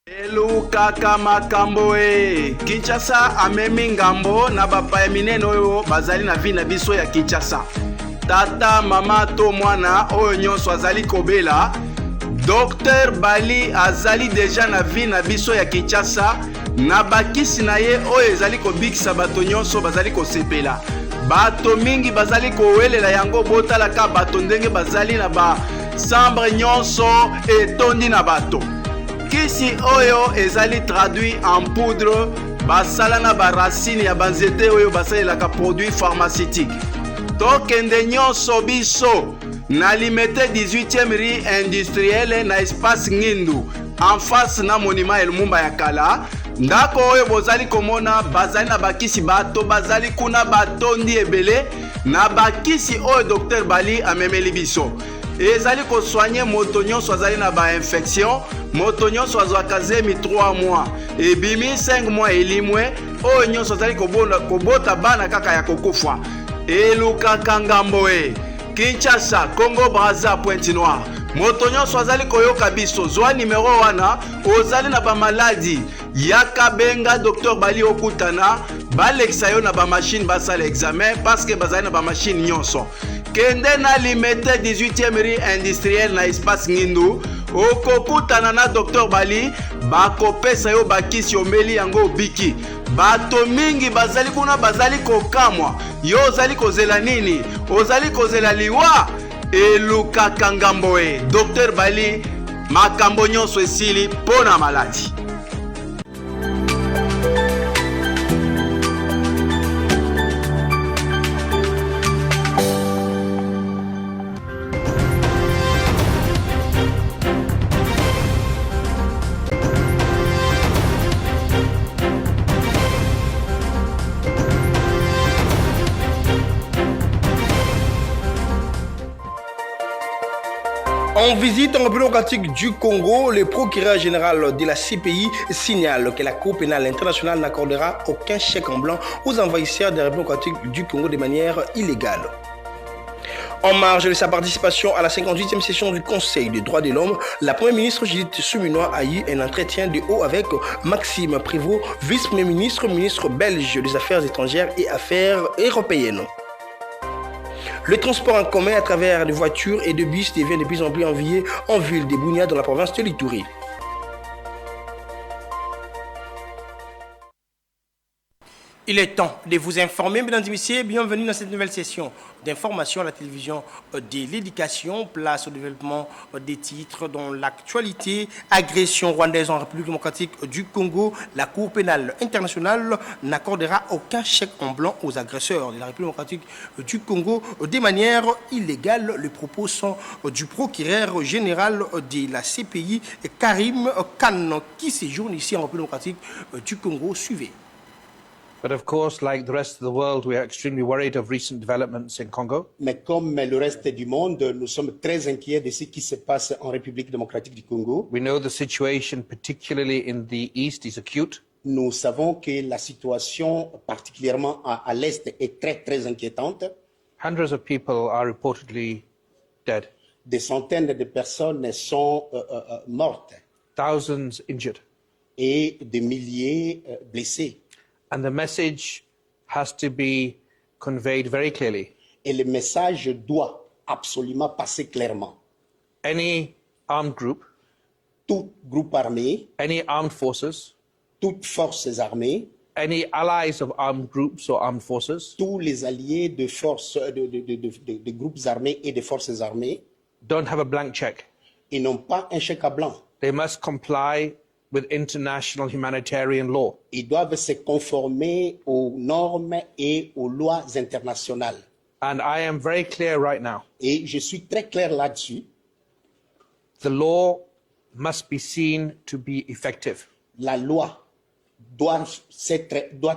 Elukaka makambo Kinshasa amemi ngambo na bapaya minene oyo bazali na vi na biso ya Kinshasa. Tata mama to mwana oyo nyonso azali kobela. Dr Bali azali deja na vi na biso ya Kinshasa na bakisi na ye oyo ezali kobikisa bato nyonso bazali kosepela. Bato mingi bazali kowelela yango botalaka bato ndenge bazali na ba sambre nyonso etondi na bato. Kisi oyo ezali traduit en poudre basala na baracine ya banzete oyo basalelaka produit pharmaceutique. Tokende nyonso biso na limete 18e rue industrielle na espace Ngindu en face na monument El Mumba ya kala. Ndako oyo bozali komona bazali na bakisi bato bazali kuna batondi ebele na bakisi oyo Dr Bali amemeli biso. Ezali ko soigner moto nyonso azali na ba infection, moto nyonso azwaka zemi 3 mois ebimi 5 mois elimwe oyo nyonso azali kobota bana kaka ya kokufa. Elukaka ngambo Kinshasa, Congo Brazza, Pointe Noire. Moto nyonso azali koyoka biso zwa numero wana ozali na ba maladie yaka benga Dr Bali okutana balekisa yo na ba machine basala examen parce que bazali na ba machine nyonso. Kende na limete 18e rue industrielle na espace Ngindu okokutana na Dr Bali bakopesa yo bakisi omeli yango biki. Bato mingi bazali kuna bazali kokamwa yo ozali kozela nini? Ozali kozela liwa. Elukaka ngambo Dr Bali makambo nyonso esili pona maladi. En visite en République démocratique du Congo, le procureur général de la CPI signale que la Cour pénale internationale n'accordera aucun chèque en blanc aux envahisseurs de la République démocratique du Congo de manière illégale. En marge de sa participation à la 58e session du Conseil des droits de l'homme, la Première ministre Judith Suminwa a eu un entretien de haut avec Maxime Prévost, vice-premier ministre, ministre belge des Affaires étrangères et Affaires européennes. Le transport en commun à travers des voitures et de bus devient de plus en plus envié en ville de Bunia dans la province de l'Ituri. Il est temps de vous informer, mesdames et messieurs, bienvenue dans cette nouvelle session d'information à la télévision de l'éducation, place au développement des titres dans l'actualité, agression rwandaise en République démocratique du Congo, la Cour pénale internationale n'accordera aucun chèque en blanc aux agresseurs de la République démocratique du Congo de manière illégale. Les propos sont du procureur général de la CPI, Karim Khan, qui séjourne ici en République démocratique du Congo. Suivez. But of course, like the rest of the world, we are extremely worried of recent developments in Congo. Mais comme le reste du monde, nous sommes très inquiets de ce qui se passe en République démocratique du Congo. We know the situation, particularly in the east, is acute. Nous savons que la situation, particulièrement à l'est, est très inquiétante. Hundreds of people are reportedly dead. Des centaines de personnes sont mortes. Thousands injured. Et des milliers blessés. And the message has to be conveyed very clearly. Et le message doit absolument passer clairement. Any armed group, tout groupe armé, any armed forces, toutes forces armées, any allies of armed groups or armed forces, tous les alliés de forces, de groupes armés et de forces armées, don't have a blank check. Ils n'ont pas un chèque à blanc. They must comply with international humanitarian law. Ils doivent se conformer aux normes et aux lois internationales. And I am very clear right now. Et je suis très clair là-dessus. The law must be seen to be effective. La loi doit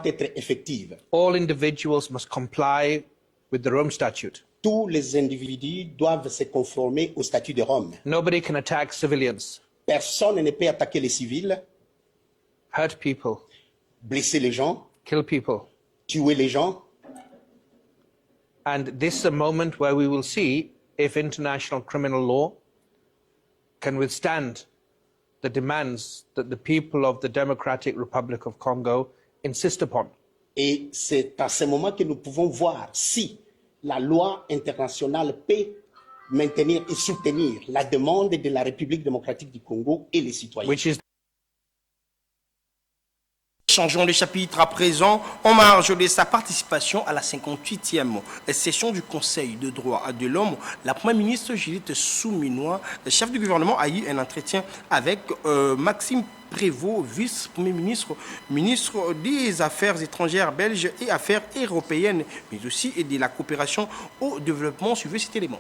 être effective. All individuals must comply with the Rome Statute. Tous les individus doivent se conformer au statut de Rome. Nobody can attack civilians. Personne ne peut attaquer les civils, hurt people, blesser les gens, kill people, tuer les gens. And this is a moment where we will see if international criminal law can withstand the demands that the people of the Democratic Republic of Congo insist upon. Et c'est à ce moment que nous pouvons voir si la loi internationale peut maintenir et soutenir la demande de la République démocratique du Congo et les citoyens. Changeons de chapitre à présent en marge de sa participation à la 58e session du Conseil de droits de l'homme. La Première ministre Judith Suminwa, chef du gouvernement, a eu un entretien avec Maxime Prévost, vice-premier ministre, ministre des Affaires étrangères belges et Affaires européennes, mais aussi de la coopération au développement. Suivez cet élément.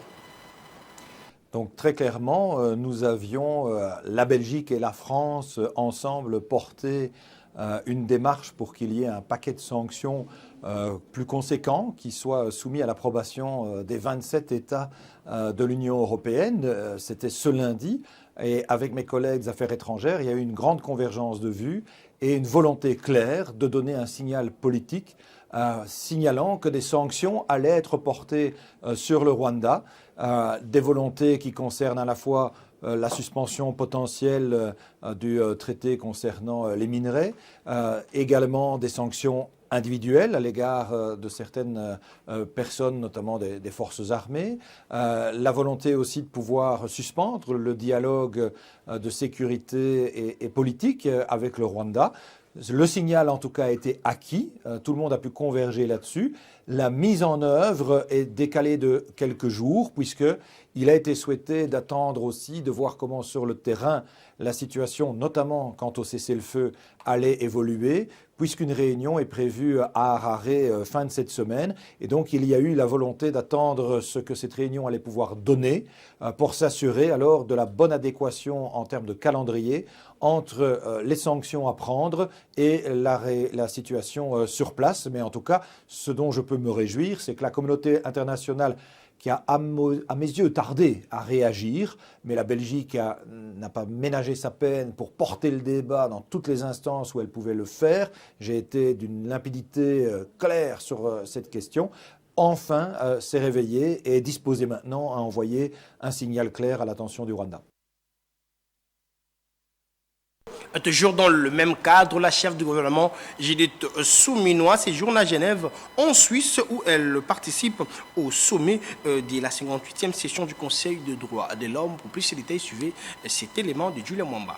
Donc très clairement, nous avions la Belgique et la France ensemble porté une démarche pour qu'il y ait un paquet de sanctions plus conséquent qui soit soumis à l'approbation des 27 États de l'Union européenne. C'était ce lundi. Et avec mes collègues des Affaires étrangères, il y a eu une grande convergence de vues et une volonté claire de donner un signal politique signalant que des sanctions allaient être portées sur le Rwanda, des volontés qui concernent à la fois la suspension potentielle du traité concernant les minerais, également des sanctions individuelles à l'égard de certaines personnes, notamment des forces armées, la volonté aussi de pouvoir suspendre le dialogue de sécurité et politique avec le Rwanda. Le signal, en tout cas, a été acquis. Tout le monde a pu converger là-dessus. La mise en œuvre est décalée de quelques jours, puisqu'il a été souhaité d'attendre aussi, de voir comment sur le terrain la situation, notamment quant au cessez-le-feu, allait évoluer, puisqu'une réunion est prévue à Harare fin de cette semaine. Et donc, il y a eu la volonté d'attendre ce que cette réunion allait pouvoir donner pour s'assurer alors de la bonne adéquation en termes de calendrier entre les sanctions à prendre et la situation sur place. Mais en tout cas, ce dont je peux me réjouir, c'est que la communauté internationale qui a, à mes yeux, tardé à réagir, mais la Belgique n'a pas ménagé sa peine pour porter le débat dans toutes les instances où elle pouvait le faire. J'ai été d'une limpidité claire sur cette question. Enfin, s'est réveillé et est disposé maintenant à envoyer un signal clair à l'attention du Rwanda. Toujours dans le même cadre, la chef du gouvernement Judith Suminwa séjourne à Genève, en Suisse, où elle participe au sommet de la 58e session du Conseil des droits de l'homme. Pour plus de détails, suivez cet élément de Julia Mwamba.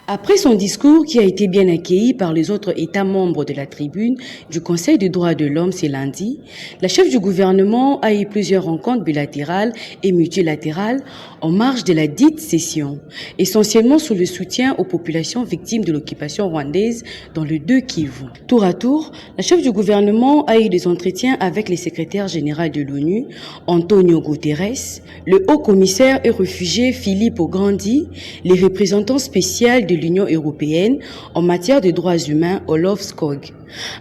Après son discours qui a été bien accueilli par les autres États membres de la tribune du Conseil des droits de l'homme ce lundi, la chef du gouvernement a eu plusieurs rencontres bilatérales et multilatérales en marge de la dite session, essentiellement sur le soutien aux populations victimes de l'occupation rwandaise dans le 2 Kivu. Tour à tour, la chef du gouvernement a eu des entretiens avec le secrétaire général de l'ONU, Antonio Guterres, le haut-commissaire et réfugié Filippo Grandi, les représentants spéciaux de l'Union européenne en matière de droits humains, Olof Skog,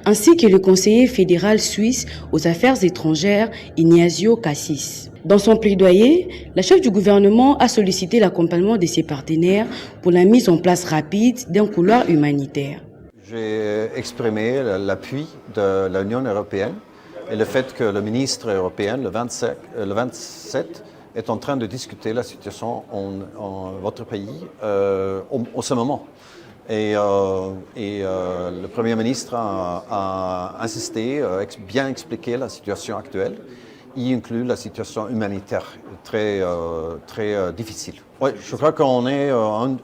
ainsi que le conseiller fédéral suisse aux affaires étrangères, Ignazio Cassis. Dans son plaidoyer, la chef du gouvernement a sollicité l'accompagnement de ses partenaires pour la mise en place rapide d'un couloir humanitaire. J'ai exprimé l'appui de l'Union européenne et le fait que le ministre européen, le 27, est en train de discuter la situation en votre pays en ce moment. Et le Premier ministre a insisté, bien expliqué la situation actuelle, y inclut la situation humanitaire très difficile. Ouais, je crois qu'on est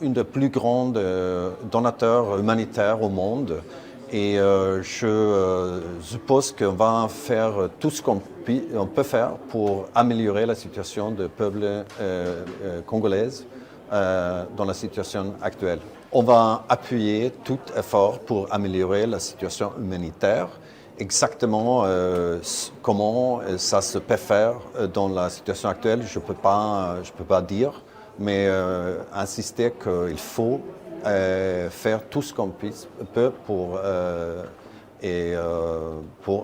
une des plus grandes donateurs humanitaires au monde. Et je suppose qu'on va faire tout ce qu'on peut faire pour améliorer la situation du peuple congolais dans la situation actuelle. On va appuyer tout effort pour améliorer la situation humanitaire. Exactement comment ça se peut faire dans la situation actuelle, je peux pas dire, mais insister qu'il faut faire tout ce qu'on peut pour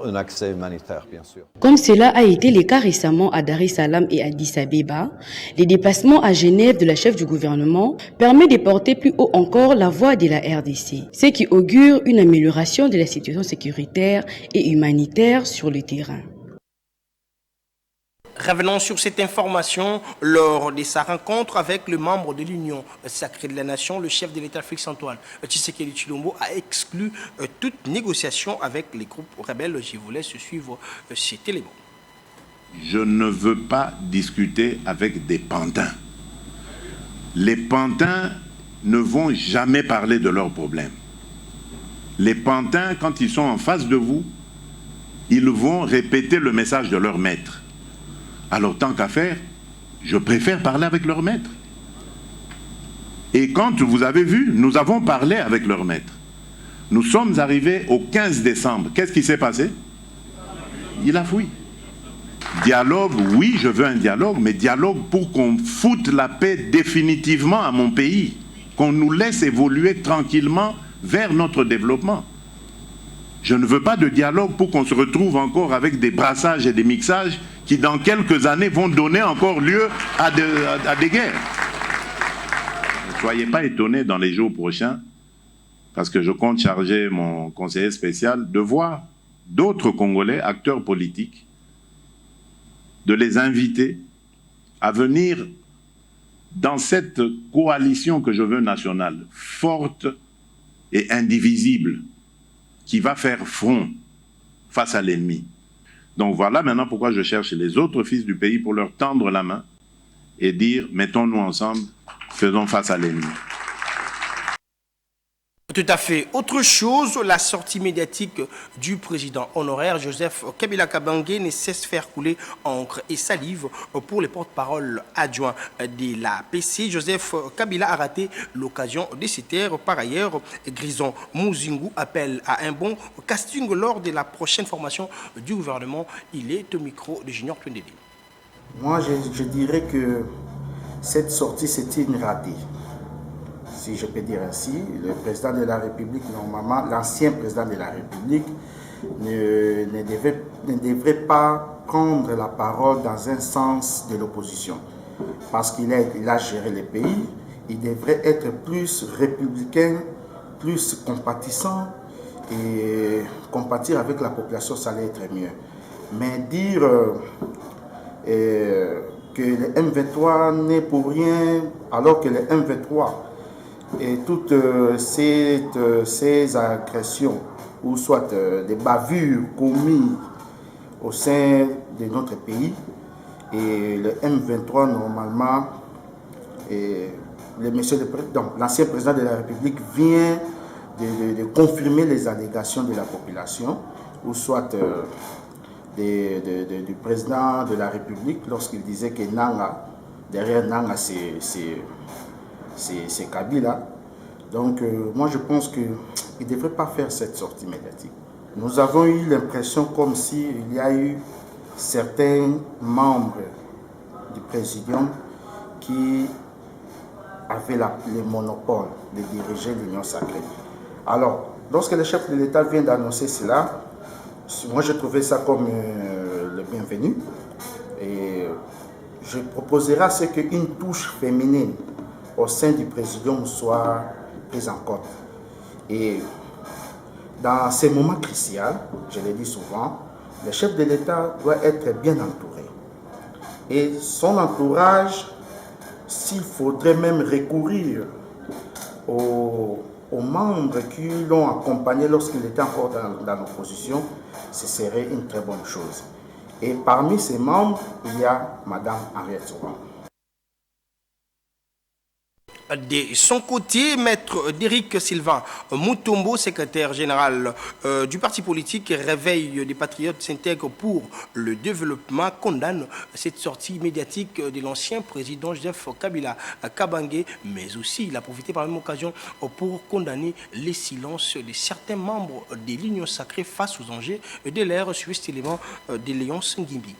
un accès humanitaire, bien sûr. Comme cela a été le cas récemment à Dar es Salaam et à Addis Abeba, les déplacements à Genève de la chef du gouvernement permet de porter plus haut encore la voix de la RDC, ce qui augure une amélioration de la situation sécuritaire et humanitaire sur le terrain. Revenons sur cette information lors de sa rencontre avec le membre de l'Union sacrée de la Nation, le chef de l'État Félix-Antoine Tshisekedi Tshilombo a exclu toute négociation avec les groupes rebelles. Je vous laisse suivre cet élément. Je ne veux pas discuter avec des pantins. Les pantins ne vont jamais parler de leurs problèmes. Les pantins, quand ils sont en face de vous, ils vont répéter le message de leur maître. Alors, tant qu'à faire, je préfère parler avec leur maître. Et quand vous avez vu, nous avons parlé avec leur maître. Nous sommes arrivés au 15 décembre. Qu'est-ce qui s'est passé? Il a fui. Dialogue, oui, je veux un dialogue, mais dialogue pour qu'on foute la paix définitivement à mon pays, qu'on nous laisse évoluer tranquillement vers notre développement. Je ne veux pas de dialogue pour qu'on se retrouve encore avec des brassages et des mixages qui, dans quelques années, vont donner encore lieu à des guerres. Ne soyez pas étonnés dans les jours prochains, parce que je compte charger mon conseiller spécial de voir d'autres Congolais, acteurs politiques, de les inviter à venir dans cette coalition que je veux nationale, forte et indivisible, qui va faire front face à l'ennemi. Donc voilà maintenant pourquoi je cherche les autres fils du pays pour leur tendre la main et dire, mettons-nous ensemble, faisons face à l'ennemi. Tout à fait. Autre chose, la sortie médiatique du président honoraire Joseph Kabila Kabange ne cesse de faire couler encre et salive pour les porte-paroles adjoints de la PC. Joseph Kabila a raté l'occasion de se taire. Par ailleurs, Grison Mouzingu appelle à un bon casting lors de la prochaine formation du gouvernement. Il est au micro de Junior Twendeli. Moi, je dirais que cette sortie, c'était une ratée. Si je peux dire ainsi, le président de la République, normalement, l'ancien président de la République, ne devrait pas prendre la parole dans un sens de l'opposition. Parce qu'il a géré le pays, il devrait être plus républicain, plus compatissant et compatir avec la population, ça allait être mieux. Mais dire que le M23 n'est pour rien, alors que le M23 et toutes ces agressions, ou soit des bavures commises au sein de notre pays, et le M23 normalement, l'ancien président de la République vient de confirmer les allégations de la population, ou soit du président de la République lorsqu'il disait que Nanga, derrière Nanga c'est Kabila. Donc moi je pense qu'il ne devrait pas faire cette sortie médiatique. Nous avons eu l'impression comme s'il y a eu certains membres du présidium qui avaient le monopole de diriger l'Union sacrée. Alors, lorsque le chef de l'État vient d'annoncer cela, moi je trouvais ça comme le bienvenu. Et je proposerai à ce qu'une touche féminine au sein du présidium soit prise en compte. Et dans ces moments cruciaux, je le dis souvent, le chef de l'État doit être bien entouré. Et son entourage, s'il faudrait même recourir aux membres qui l'ont accompagné lorsqu'il était encore dans l'opposition, ce serait une très bonne chose. Et parmi ces membres, il y a Mme Henriette Souran. De son côté, maître Déric Sylvain Mutombo, secrétaire général du parti politique Réveil des Patriotes s'intègre pour le développement, condamne cette sortie médiatique de l'ancien président Joseph Kabila Kabange, mais aussi il a profité par la même occasion pour condamner les silences de certains membres de l'Union sacrée face aux enjeux de l'ère sur cet élément de Léon Ngimbi.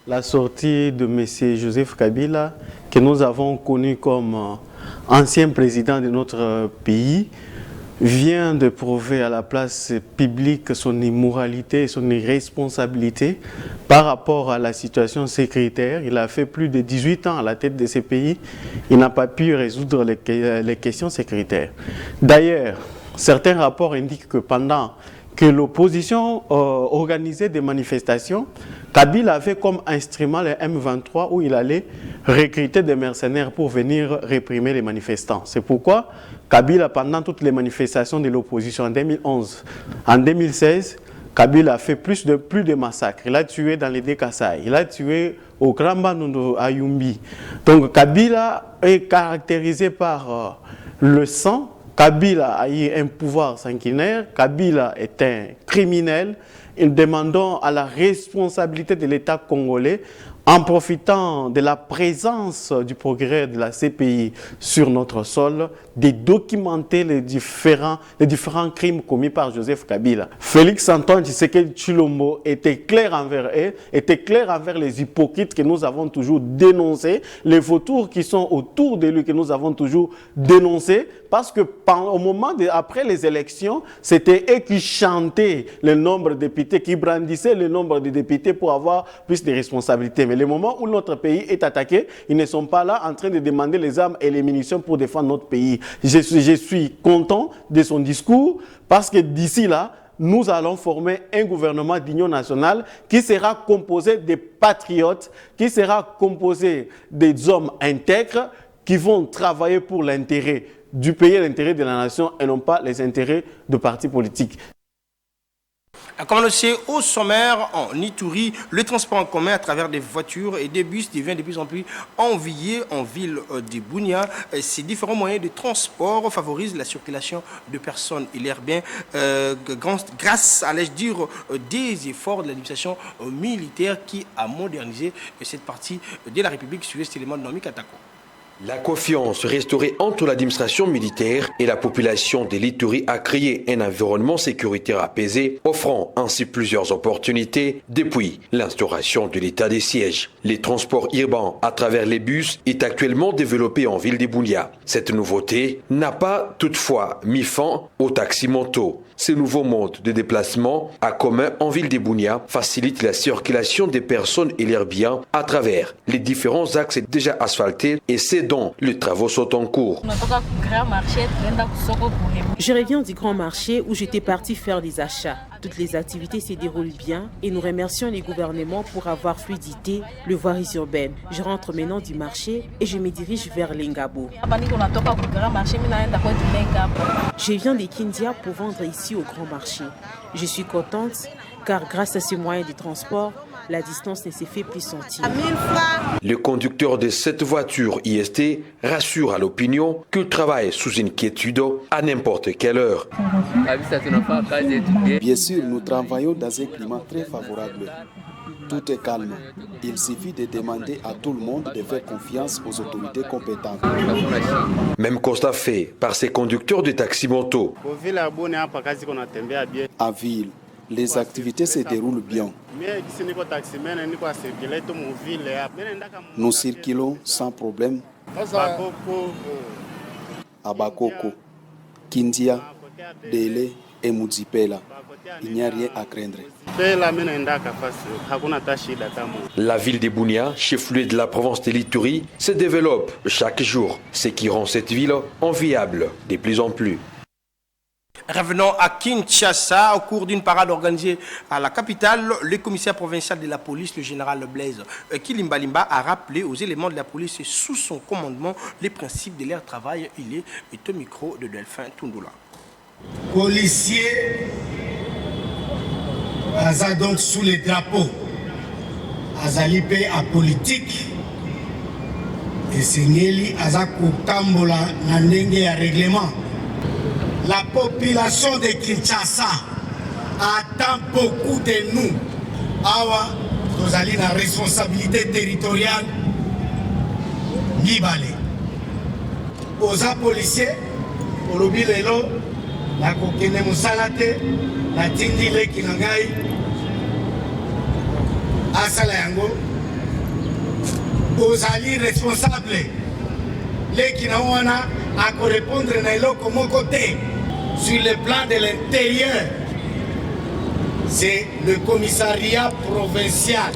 La sortie de M. Joseph Kabila, que nous avons connu comme ancien président de notre pays, vient de prouver à la place publique son immoralité et son irresponsabilité par rapport à la situation sécuritaire. Il a fait plus de 18 ans à la tête de ce pays. Il n'a pas pu résoudre les questions sécuritaires. D'ailleurs, certains rapports indiquent que pendant que l'opposition organisait des manifestations, Kabila avait comme instrument le M23 où il allait recruter des mercenaires pour venir réprimer les manifestants. C'est pourquoi Kabila, pendant toutes les manifestations de l'opposition en 2011, en 2016, Kabila a fait plus de massacres. Il a tué dans les Kassai, il a tué au Grand Bandundu à Yumbi. Donc Kabila est caractérisé par le sang. Kabila a eu un pouvoir sanguinaire, Kabila est un criminel. Nous demandons à la responsabilité de l'État congolais, en profitant de la présence du progrès de la CPI sur notre sol, de documenter les différents crimes commis par Joseph Kabila. Félix Antoine Tshisekedi Tshilombo était clair envers eux, était clair envers les hypocrites que nous avons toujours dénoncés, les vautours qui sont autour de lui que nous avons toujours dénoncés, parce que au moment après les élections, c'était eux qui chantaient le nombre de députés, qui brandissaient le nombre de députés pour avoir plus de responsabilités. Mais le moment où notre pays est attaqué, ils ne sont pas là en train de demander les armes et les munitions pour défendre notre pays. Je suis content de son discours parce que d'ici là, nous allons former un gouvernement d'union nationale qui sera composé de patriotes, qui sera composé des hommes intègres qui vont travailler pour l'intérêt du pays et l'intérêt de la nation et non pas les intérêts de partis politiques. Comme on le sait, au sommaire, en Ituri, le transport en commun à travers des voitures et des bus devient de plus en plus envié en ville de Bunia. Ces différents moyens de transport favorisent la circulation de personnes et l'air bien grâce, allais-je dire, des efforts de l'administration militaire qui a modernisé cette partie de la République. Suivez cet élément de Nomi Katako. La confiance restaurée entre l'administration militaire et la population de l'Ituri a créé un environnement sécuritaire apaisé, offrant ainsi plusieurs opportunités depuis l'instauration de l'état de siège. Les transports urbains à travers les bus est actuellement développé en ville de Bunia. Cette nouveauté n'a pas toutefois mis fin aux taxis-motos. Ce nouveau mode de déplacement à commun en ville de Bunia facilite la circulation des personnes et leurs biens à travers les différents axes déjà asphaltés et c'est dont les travaux sont en cours. Je reviens du grand marché où j'étais parti faire des achats. Toutes les activités se déroulent bien et nous remercions les gouvernements pour avoir fluidité le voirie urbaine. Je rentre maintenant du marché et je me dirige vers l'Engabo. Je viens de Kindia pour vendre ici au grand marché. Je suis contente car grâce à ce moyen de transport, la distance ne se fait plus sentir. Le conducteur de cette voiture IST rassure à l'opinion qu'il travaille sous une quiétude à n'importe quelle heure. Bien sûr, nous travaillons dans un climat très favorable. Tout est calme. Il suffit de demander à tout le monde de faire confiance aux autorités compétentes. Même constat fait par ces conducteurs de taxi-moto. À ville, les activités se déroulent bien. Nous circulons sans problème à Bakoko, Kindia, Dele et Muzipela. Il n'y a rien à craindre. La ville de Bunia, chef-lieu de la province de l'Ituri, se développe chaque jour, ce qui rend cette ville enviable de plus en plus. Revenons à Kinshasa. Au cours d'une parade organisée à la capitale, le commissaire provincial de la police, le général Blaise Kilimbalimba, a rappelé aux éléments de la police sous son commandement les principes de leur travail. Il est au micro de Delphin Tundula. Policiers, aza donc sous les drapeaux, azalipe à politique, et Sengeli aza kutambola na ndenge ya règlement. La population de Kinshasa attend beaucoup de nous. Awa, nous avons la responsabilité territoriale. Nibale. Aux policiers, au lobby lelo, la kokene musalate, la tindile kinangai, asala yango. Aux alliés responsables, les kinawana à correspondre à l'autre côté. Sur le plan de l'intérieur, c'est le commissariat provincial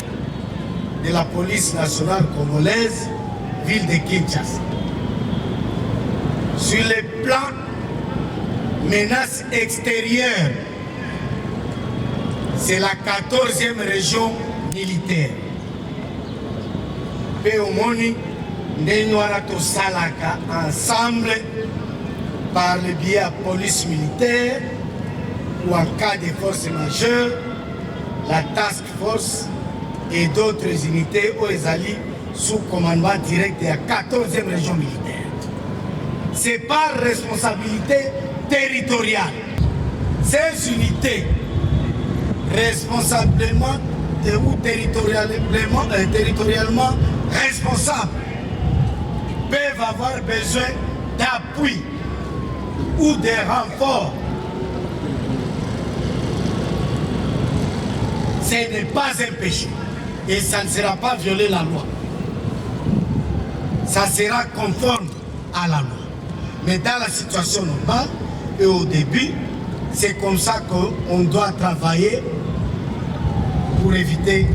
de la police nationale congolaise, ville de Kinshasa. Sur le plan menaces extérieures, c'est la 14e région militaire. Pe omoni ndenwara to salaka ensemble par le biais de la police militaire ou en cas de force majeure, la task force et d'autres unités aux Ezali sous commandement direct de la 14e région militaire. C'est par responsabilité territoriale. Ces unités, responsablement ou territorialement responsables, peuvent avoir besoin d'appui ou de renforts. Ce n'est pas un péché et ça ne sera pas violer la loi. Ça sera conforme à la loi. Mais dans la situation normale et au début, c'est comme ça qu'on doit travailler pour éviter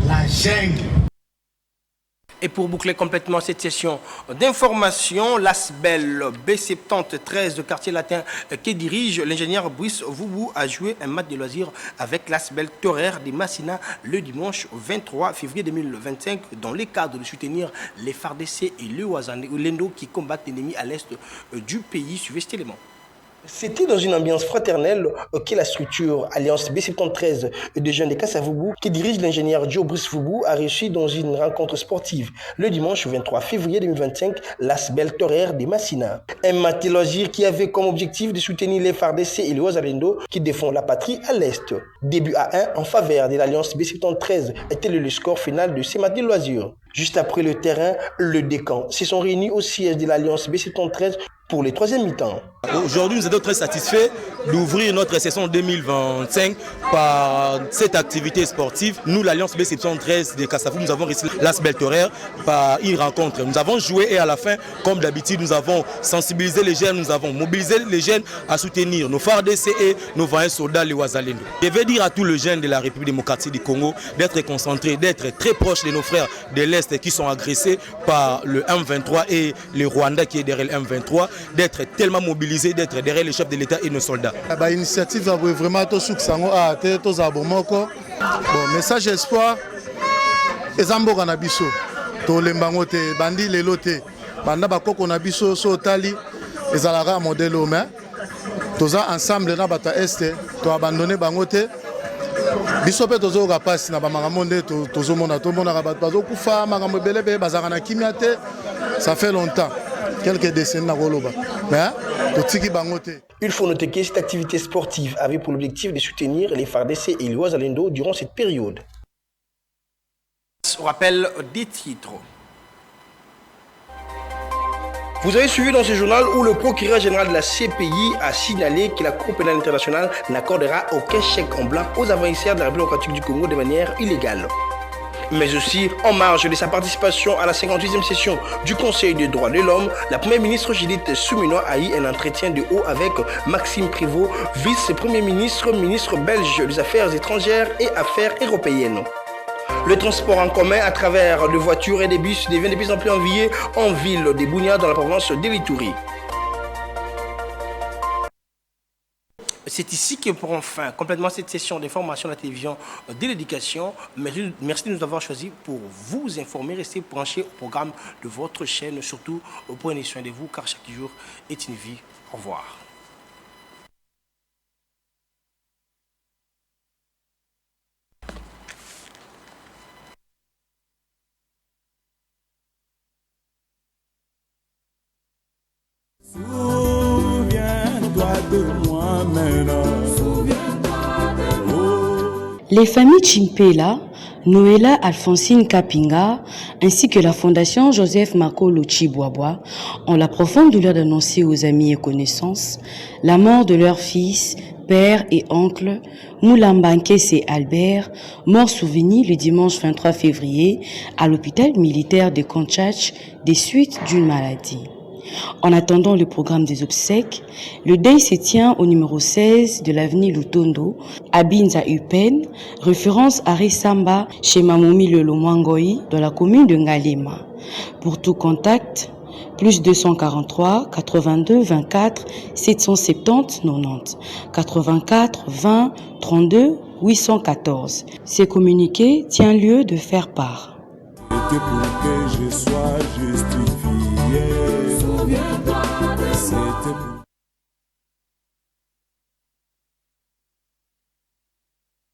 la jungle. Et pour boucler complètement cette session d'information, l'ASBEL B73 de quartier latin qui dirige l'ingénieur Brice Voubou a joué un match de loisirs avec l'ASBEL Torère de Massina le dimanche 23 février 2025 dans le cadre de soutenir les FARDC et le Ouazalendo qui combattent l'ennemi à l'est du pays. Suivez cet élément. C'était dans une ambiance fraternelle que la structure Alliance B73 de jeunes de Kassavoubou, qui dirige l'ingénieur Joe Brice Voubou, a reçu dans une rencontre sportive le dimanche 23 février 2025 l'ASBEL Torère de Massina. Un match de loisirs qui avait comme objectif de soutenir les FARDC et les Ouazalendo qui défendent la patrie à l'Est. Début à 1 en faveur de l'Alliance B73 était le score final de ces matchs de loisirs. Juste après le terrain, le décan se sont réunis au siège de l'Alliance B73 pour les troisième mi-temps. Aujourd'hui, nous sommes très satisfaits d'ouvrir notre session 2025 par cette activité sportive. Nous, l'Alliance B73 de Kassavoubou, nous avons reçu l'ASBEL Torère par une rencontre. Nous avons joué et à la fin, comme d'habitude, nous avons sensibilisé les jeunes, nous avons mobilisé les jeunes à soutenir nos FARDC et nos vaillants soldats, les Ouazalendo. Je vais dire à tous les jeunes de la République démocratique du Congo d'être concentrés, d'être très proches de nos frères de l'Est qui sont agressés par le M23 et le Rwanda qui est derrière le M23, d'être tellement mobilisés, d'être derrière les chefs de l'État et nos soldats. L'initiative va vraiment tout bon message espoir ezamboka na biso to lembango te bandi lelo te banda bakoko na biso so tali ezalaka modèle humain toza ensemble na bata este to abandonner bango te biso pe tozo ka passe na bamakambo nde tozo mona to mona bato bazo kufa makambo belebe bazaka na kimia te ça fait longtemps quelques décennies na koloba mais totiki bango te. Il faut noter que cette activité sportive avait pour l'objectif de soutenir les FARDC et les Ouazalendo durant cette période. On rappelle des titres. Vous avez suivi dans ce journal où le procureur général de la CPI a signalé que la Cour pénale internationale n'accordera aucun chèque en blanc aux envahisseurs de la République démocratique du Congo de manière illégale. Mais aussi, en marge de sa participation à la 58e session du Conseil des droits de l'homme, la première ministre Judith Suminwa a eu un entretien de haut avec Maxime Prévost, vice-premier ministre, ministre belge des Affaires étrangères et Affaires européennes. Le transport en commun à travers des voitures et des bus devient de plus en plus envié en ville de Bunia dans la province de l'Ituri. C'est ici que prend fin complètement cette session d'information de la télévision de l'éducation. Merci de nous avoir choisis pour vous informer. Restez branchés au programme de votre chaîne. Surtout, prenez soin de vous car chaque jour est une vie. Au revoir. Souviens-toi de moi maintenant. Les familles Chimpela, Noëlla Alphonsine Kapinga, ainsi que la Fondation Joseph Makolo Chibwabwa ont la profonde douleur d'annoncer aux amis et connaissances la mort de leur fils, père et oncle, Moulambankese Albert, mort souvenu le dimanche 23 février à l'hôpital militaire de Konchach des suites d'une maladie. En attendant le programme des obsèques, le deuil se tient au numéro 16 de l'avenue Lutondo, à Binza Upen, référence à Rissamba, chez Mamoumi Lelo Mwangoi, dans la commune de Ngalema. Pour tout contact, plus 243 82 24 770 90 84 20 32 814. Ce communiqué tient lieu de faire part. C'était pour que je sois justifié. Souviens-toi de moi.